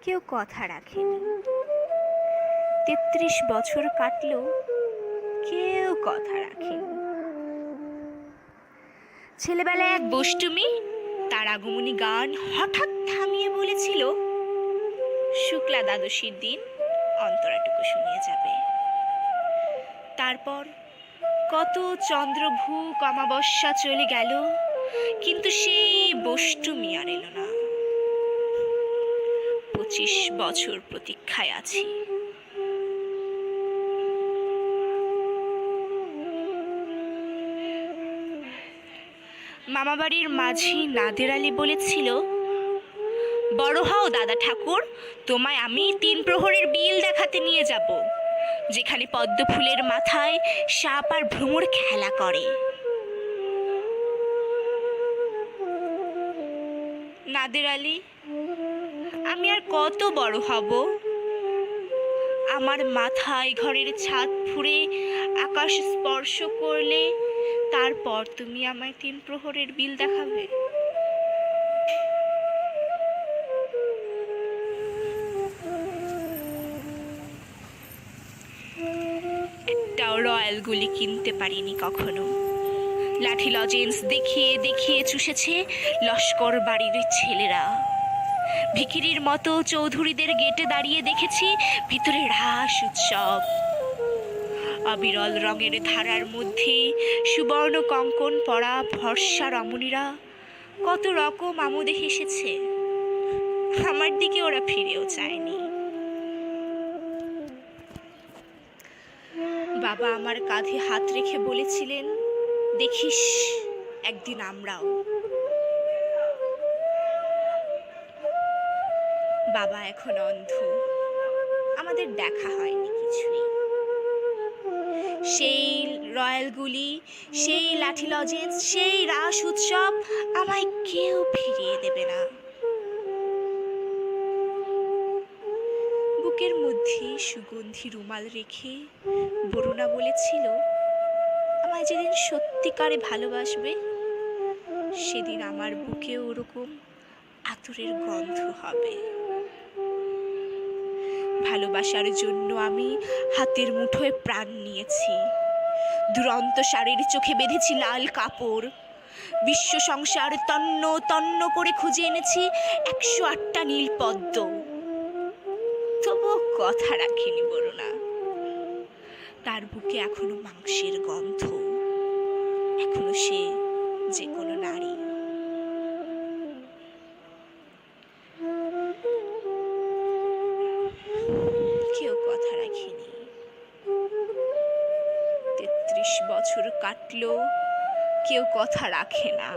কেউ কথা রাখেনি। ৩৩ বছর কাটলো, কেউ কথা রাখেনি। ছেলেবেলায় এক বষ্টমী তার আগমনী গান হঠাৎ থামিয়ে বলেছিল, শুক্লা দ্বাদশীর দিন অন্তরাটুকু শুনিয়ে যাবে। তারপর কত চন্দ্রভূক অমাবস্যা চলে গেল, কিন্তু সেই বষ্টমী আর এলো না। ২৫ বছর প্রতীক্ষায় আছি। মামাবাড়ির মাঝি নাদের আলী বলেছিল, বড় হও দাদা ঠাকুর, তোমায় আমি ৩ প্রহরের বিল দেখাতে নিয়ে যাব, যেখানে পদ্ম ফুলের মাথায় সাপ আর ভ্রমর খেলা করে। নাদের আলী, আমি আর কত বড় হব? আমার মাথায় ঘরের ছাদ ফুঁড়ে আকাশ স্পর্শ করলে তারপর তুমি আমায় ৩ প্রহরের বিল দেখাবে? একটাও রয়্যাল গুলি কিনতে পারিনি কখনো। লাঠি লজেন্স দেখিয়ে দেখিয়ে চুষেছে লস্কর বাড়ির ছেলেরা। ভিখিরির মতো চৌধুরীদের গেটে দাঁড়িয়ে দেখেছি ভিতরে রাস উৎসব। অবিরল রঙের ধারার মধ্যে সুবর্ণ কঙ্কন পরা ভরসা রমণীরা কত রকম আমোদে হেসেছে। আমার দিকে ওরা ফিরেও চায়নি। বাবা আমার কাঁধে হাত রেখে বলেছিলেন, দেখিস একদিন আমরাও। বাবা এখন অন্ধ, আমাদের দেখা হয়নি কিছুই। সেই রয়্যালগুলি, সেই লাঠি লজেন্স, সেই রাস উৎসব আমায় কেউ ফিরিয়ে দেবে না। বুকের মধ্যে সুগন্ধি রুমাল রেখে বরুণা বলেছিল, আমায় যেদিন সত্যিকারে ভালোবাসবে সেদিন আমার বুকে ওরকম আতরের গন্ধ হবে। ভালোবাসার জন্য আমি হাতের মুঠোয় প্রাণ নিয়েছি। দুরন্ত শাড়ির চোখে বেঁধেছি লাল কাপড়। বিশ্ব সংসার তন্ন তন্ন করে খুঁজে এনেছি ১০৮টা নীল পদ্ম। তবুও কথা রাখিনি বরুণা। তার বুকে এখনো মাংসের গন্ধ, এখনো সে যে কোনো নারী। কেউ কথা রাখেনি। ৩৩ বছর কাটলো, কেউ কথা রাখে না।